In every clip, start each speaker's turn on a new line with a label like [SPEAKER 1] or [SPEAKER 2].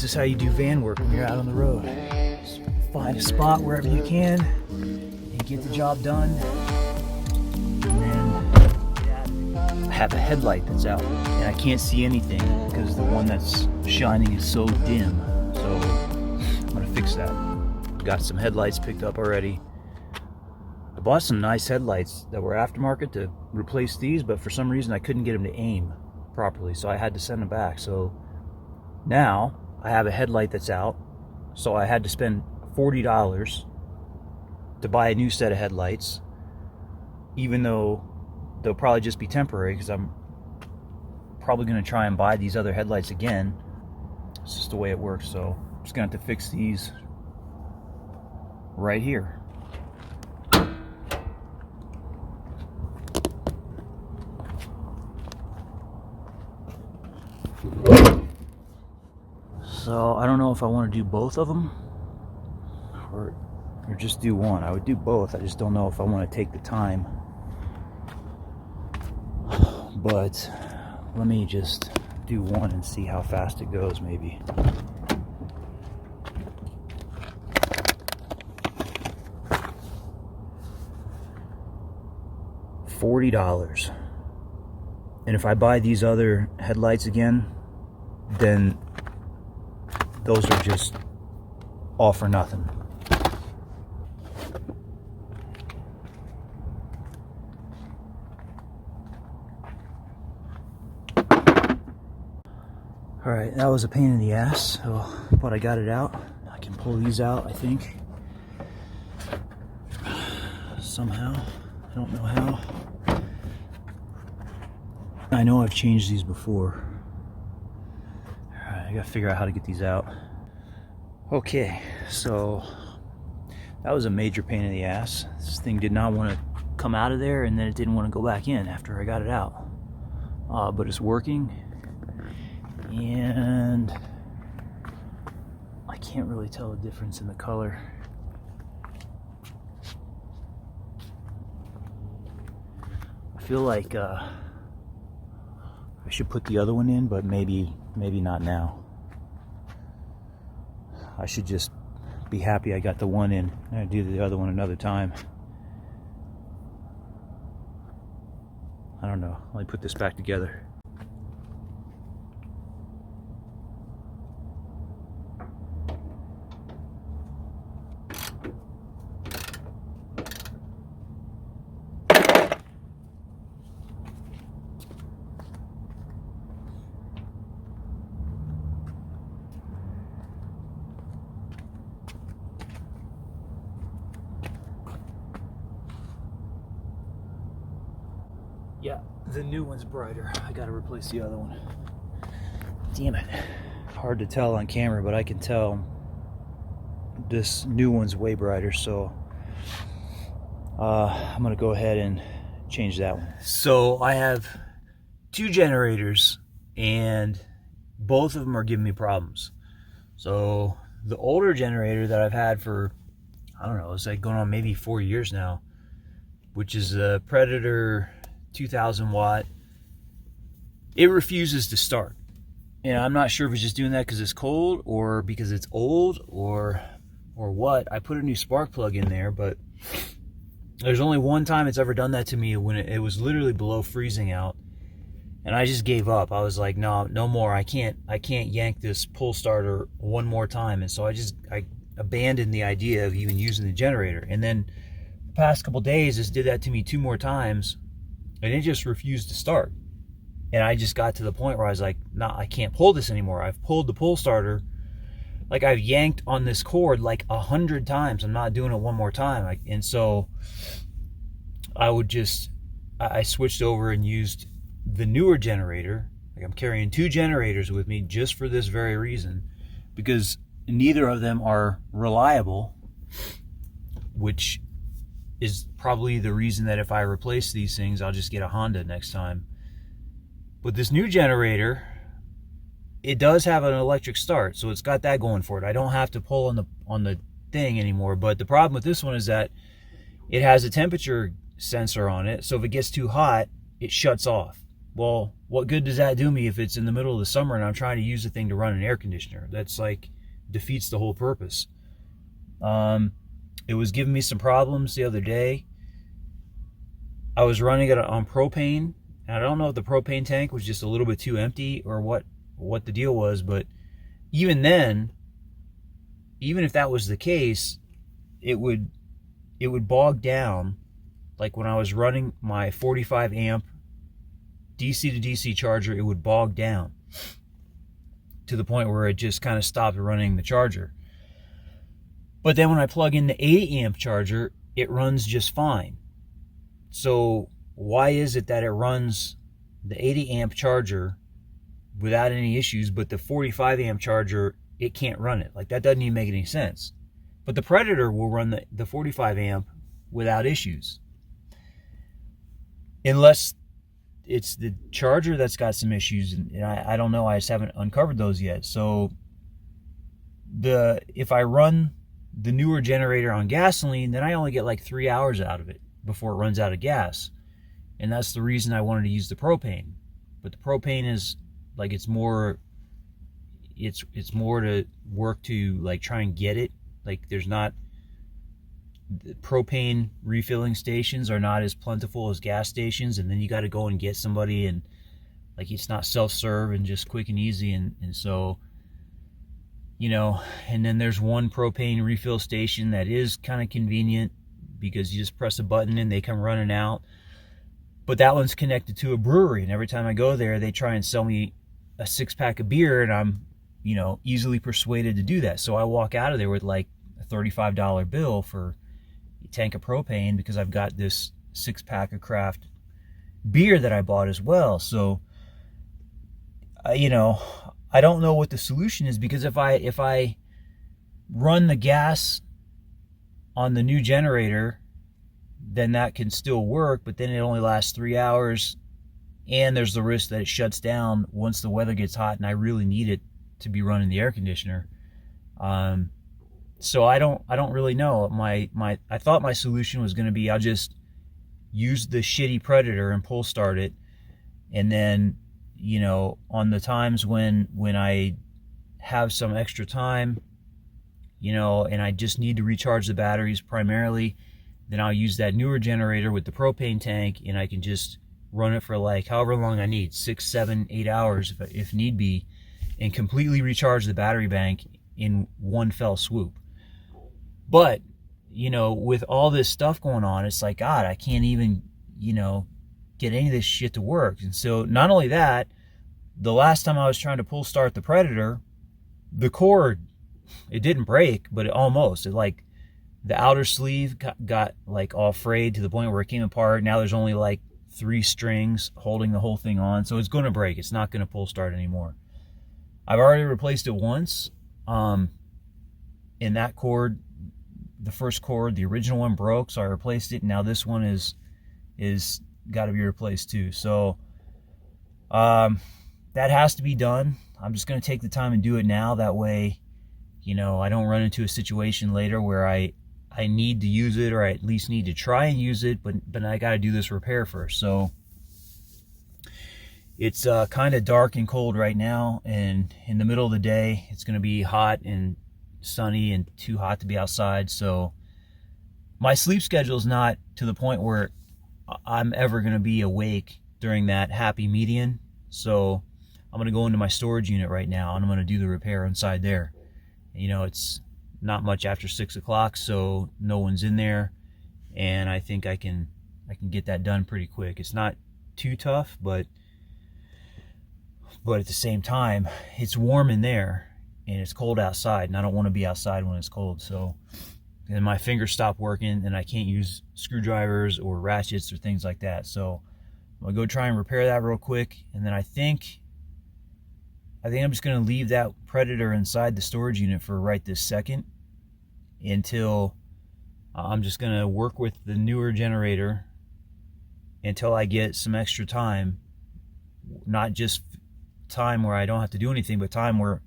[SPEAKER 1] this is how you do van work when you're out on the road. Just find a spot wherever you can and get the job done. And then I have a headlight that's out and I can't see anything because the one that's shining is so dim. So I'm gonna fix that. Got some headlights picked up already. I bought some nice headlights that were aftermarket to replace these, but for some reason I couldn't get them to aim properly, so I had to send them back. So now I have a headlight that's out, so I had to spend $40 to buy a new set of headlights, even though they'll probably just be temporary because I'm probably going to try and buy these other headlights again. It's just the way it works. So I'm just going to have to fix these right here. So I don't know if I want to do both of them or just do one. I would do both. I just don't know if I want to take the time. But let me just do one and see how fast it goes, maybe. $40. And if I buy these other headlights again, then those are just all for nothing. Alright, that was a pain in the ass, but I got it out. I can pull these out, I think. Somehow. I don't know how. I know I've changed these before. Alright, I gotta figure out how to get these out. Okay, so that was a major pain in the ass. This thing did not want to come out of there, and then it didn't want to go back in after I got it out. But it's working, and I can't really tell the difference in the color. I feel like I should put the other one in, but maybe not now. I should just be happy I got the one in and do the other one another time. I don't know. Let me put this back together. Yeah, the new one's brighter. I gotta replace the other one. Damn it. Hard to tell on camera, but I can tell this new one's way brighter, so I'm gonna go ahead and change that one. So I have two generators and both of them are giving me problems. So the older generator that I've had for, I don't know, it's like going on maybe 4 years now, which is a Predator 2000 watt, it refuses to start. And I'm not sure if it's just doing that because it's cold or because it's old or what. I put a new spark plug in there, but there's only one time it's ever done that to me, when it was literally below freezing out, and I just gave up. I was like, no more. I can't yank this pull starter one more time. And so I abandoned the idea of even using the generator. And then the past couple days, this did that to me 2 more times, and it just refused to start. And I just got to the point where I was like, nah, I can't pull this anymore. I've pulled the pull starter, like I've yanked on this cord like 100 times. I'm not doing it one more time. And so I switched over and used the newer generator. Like, I'm carrying 2 generators with me just for this very reason, because neither of them are reliable, which is probably the reason that if I replace these things, I'll just get a Honda next time. But this new generator, it does have an electric start, so it's got that going for it. I don't have to pull on the thing anymore. But the problem with this one is that it has a temperature sensor on it, so if it gets too hot, it shuts off. Well, what good does that do me if it's in the middle of the summer and I'm trying to use the thing to run an air conditioner? That's like defeats the whole purpose. It was giving me some problems the other day. I was running it on propane. And I don't know if the propane tank was just a little bit too empty or what the deal was, but even then, even if that was the case, it would bog down. Like when I was running my 45 amp DC to DC charger, it would bog down to the point where it just kind of stopped running the charger. But then when I plug in the 80 amp charger, it runs just fine. So why is it that it runs the 80 amp charger without any issues, but the 45 amp charger, it can't run it? Like, that doesn't even make any sense. But the Predator will run the 45 amp without issues. Unless it's the charger that's got some issues, and I don't know, I just haven't uncovered those yet. So if I run the newer generator on gasoline, then I only get like 3 hours out of it before it runs out of gas. And that's the reason I wanted to use the propane. But the propane is like, it's more to work to like try and get it. Like, there's not, the propane refilling stations are not as plentiful as gas stations, and then you got to go and get somebody, and like, it's not self-serve and just quick and easy. And so, you know, and then there's one propane refill station that is kind of convenient because you just press a button and they come running out. But that one's connected to a brewery, and every time I go there, they try and sell me a 6-pack of beer, and I'm, you know, easily persuaded to do that. So I walk out of there with like a $35 bill for a tank of propane because I've got this 6-pack of craft beer that I bought as well. So, you know, I don't know what the solution is, because if I run the gas on the new generator, then that can still work, but then it only lasts 3 hours, and there's the risk that it shuts down once the weather gets hot and I really need it to be running the air conditioner. So I don't really know. I thought my solution was going to be, I'll just use the shitty Predator and pull start it, and then, you know, on the times when I have some extra time, you know, and I just need to recharge the batteries primarily, then I'll use that newer generator with the propane tank, and I can just run it for like however long I need, 6, 7, 8 hours if need be, and completely recharge the battery bank in one fell swoop. But, you know, with all this stuff going on, it's like, God, I can't even, you know, get any of this shit to work. And so not only that, the last time I was trying to pull start the Predator, the cord, it didn't break, but it almost, it like, the outer sleeve got like all frayed to the point where it came apart. Now there's only like 3 strings holding the whole thing on, so it's going to break. It's not going to pull start anymore. I've already replaced it once. In that cord, the first cord, the original one broke, so I replaced it. Now this one is got to be replaced too. So that has to be done. I'm just going to take the time and do it now. That way, you know, I don't run into a situation later where I need to use it, or I at least need to try and use it, but I got to do this repair first. So it's kind of dark and cold right now, and in the middle of the day, it's going to be hot and sunny and too hot to be outside. So my sleep schedule is not to the point where I'm ever going to be awake during that happy median. So I'm going to go into my storage unit right now, and I'm going to do the repair inside there. You know, it's not much after 6 o'clock, so no one's in there, and I think I can get that done pretty quick. It's not too tough, but at the same time, it's warm in there and it's cold outside, and I don't want to be outside when it's cold. So then my fingers stop working, and I can't use screwdrivers or ratchets or things like that. So I'm gonna go try and repair that real quick, and then I think I'm just going to leave that Predator inside the storage unit for right this second, until I'm just going to work with the newer generator until I get some extra time. Not just time where I don't have to do anything, but time where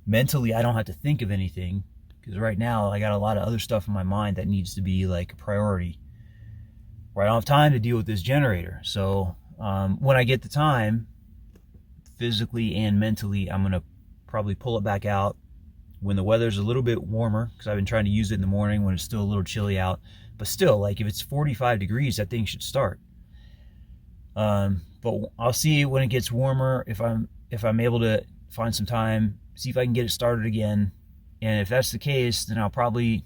[SPEAKER 1] mentally I don't have to think of anything. Because right now I got a lot of other stuff in my mind that needs to be like a priority, where I don't have time to deal with this generator. So when I get the time, physically and mentally, I'm gonna probably pull it back out when the weather's a little bit warmer, because I've been trying to use it in the morning when it's still a little chilly out. But still, like if it's 45 degrees, that thing should start. But I'll see when it gets warmer if I'm able to find some time, see if I can get it started again. And if that's the case, then I'll probably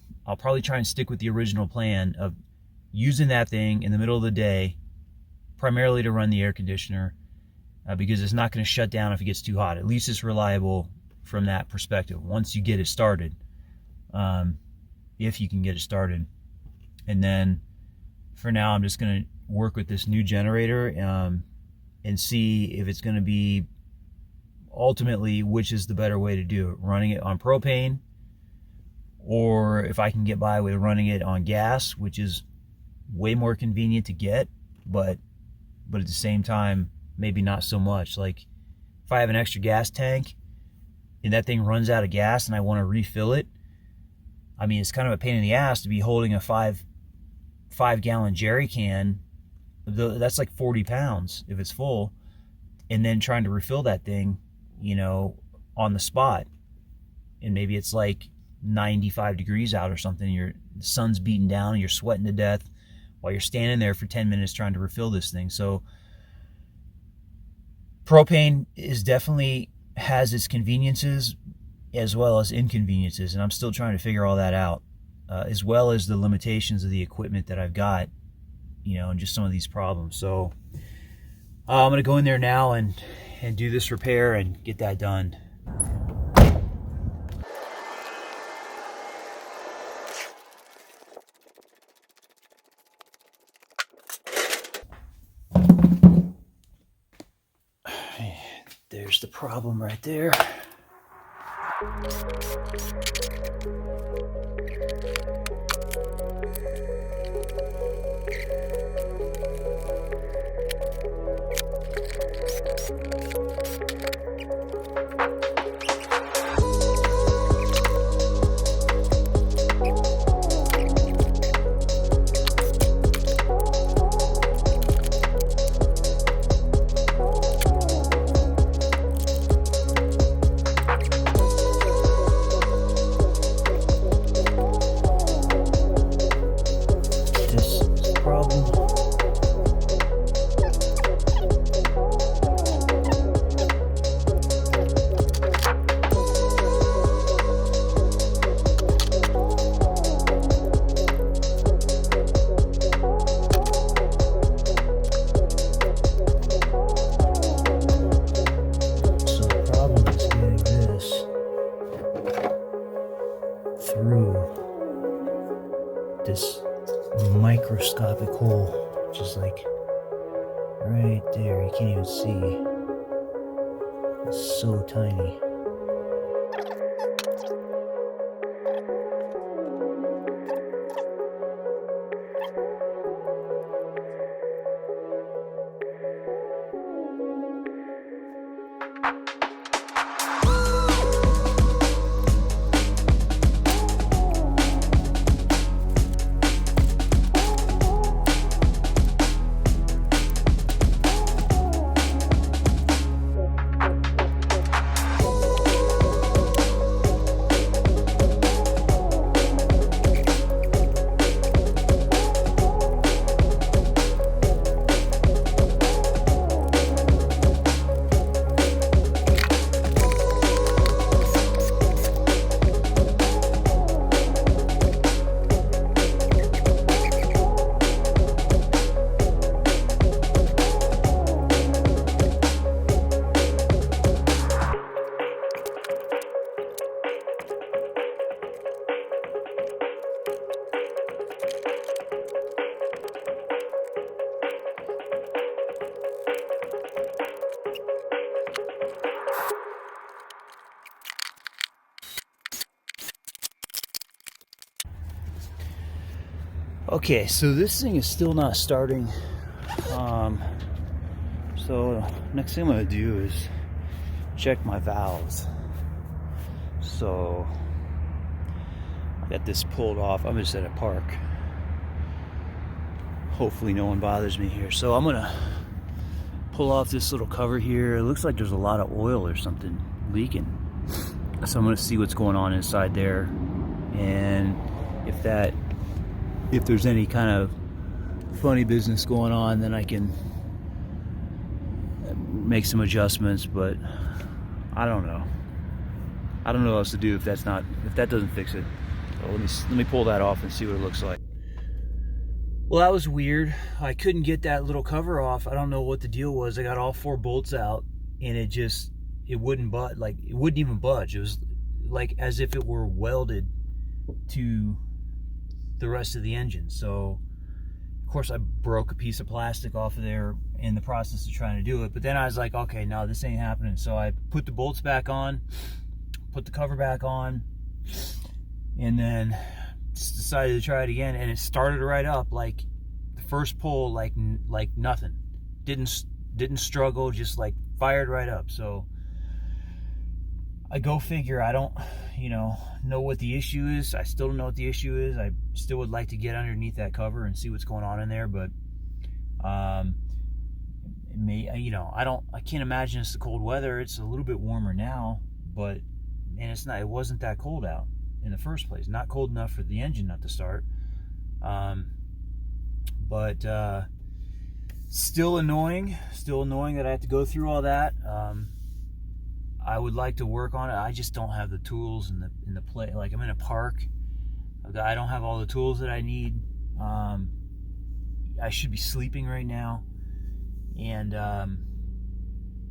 [SPEAKER 1] try and stick with the original plan of using that thing in the middle of the day, primarily to run the air conditioner, because it's not going to shut down if it gets too hot. At least it's reliable from that perspective once you get it started, if you can get it started. And then for now, I'm just going to work with this new generator and see if it's going to be ultimately which is the better way to do it, running it on propane, or if I can get by with running it on gas, which is way more convenient to get, but at the same time maybe not so much. Like if I have an extra gas tank and that thing runs out of gas and I want to refill it, I mean, it's kind of a pain in the ass to be holding a five gallon jerry can. That's like 40 pounds if it's full, and then trying to refill that thing, you know, on the spot. And maybe it's like 95 degrees out or something, the sun's beating down and you're sweating to death while you're standing there for 10 minutes trying to refill this thing. So propane is definitely has its conveniences as well as inconveniences, and I'm still trying to figure all that out, as well as the limitations of the equipment that I've got, you know, and just some of these problems. So I'm gonna go in there now and do this repair and get that done. There's the problem right there. This microscopic hole, which is like right there. You can't even see. It's so tiny. Okay, so this thing is still not starting. So next thing I'm gonna do is check my valves. So I got this pulled off. I'm just at a park. Hopefully no one bothers me here. So I'm gonna pull off this little cover here. It looks like there's a lot of oil or something leaking. So I'm gonna see what's going on inside there, and if there's any kind of funny business going on, then I can make some adjustments. But I don't know. I don't know what else to do if that doesn't fix it. So let me pull that off and see what it looks like. Well, that was weird. I couldn't get that little cover off. I don't know what the deal was. I got all 4 bolts out, and it wouldn't budge. Like, it wouldn't even budge. It was like as if it were welded to the rest of the engine. So of course I broke a piece of plastic off of there in the process of trying to do it. But then I was like, okay, no, this ain't happening. So I put the bolts back on, put the cover back on, and then just decided to try it again, and it started right up. Like the first pull, like nothing. Didn't struggle, just like fired right up. So I go figure. I don't know what the issue is. I still don't know what the issue is. I still would like to get underneath that cover and see what's going on in there, but I can't imagine it's the cold weather. It's a little bit warmer now, but it wasn't that cold out in the first place. Not cold enough for the engine not to start. But still annoying that I have to go through all that. I would like to work on it. I just don't have the tools in the play. Like, I'm in a park. I don't have all the tools that I need. I should be sleeping right now, and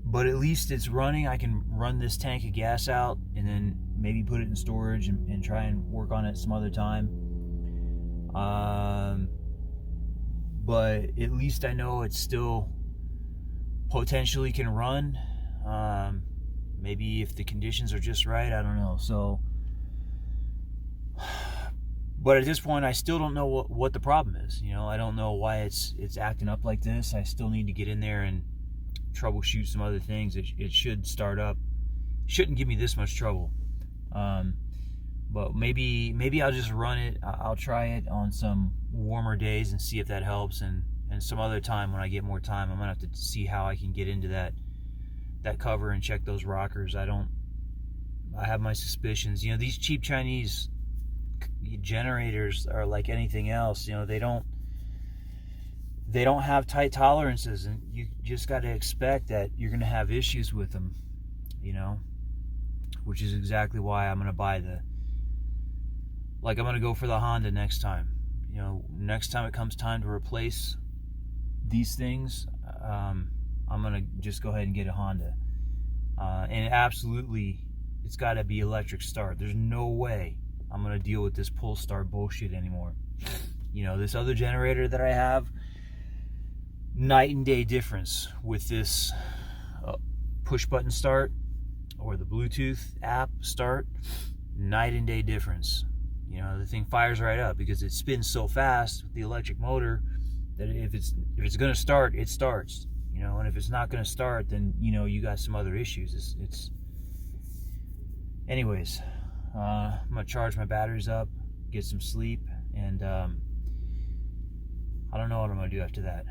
[SPEAKER 1] but at least it's running. I can run this tank of gas out and then maybe put it in storage and try and work on it some other time. But at least I know it still potentially can run. Maybe if the conditions are just right, I don't know. So, but at this point, I still don't know what the problem is. I don't know why it's acting up like this. I still need to get in there and troubleshoot some other things. It should start up. Shouldn't give me this much trouble. But maybe I'll just run it. I'll try it on some warmer days and see if that helps. And some other time, when I get more time, I'm gonna have to see how I can get into that cover and check those rockers. I have my suspicions. These cheap Chinese generators are like anything else. They don't have tight tolerances, and you just got to expect that you're going to have issues with them, which is exactly why I'm going to buy I'm going to go for the Honda next time. Next time it comes time to replace these things, I'm going to just go ahead and get a Honda. And absolutely, it's got to be electric start. There's no way I'm going to deal with this pull start bullshit anymore. This other generator that I have, night and day difference with this push button start or the Bluetooth app start. Night and day difference. The thing fires right up because it spins so fast with the electric motor that if it's going to start, it starts. And if it's not going to start, then you got some other issues. Anyways, I'm gonna charge my batteries up, get some sleep, and I don't know what I'm gonna do after that.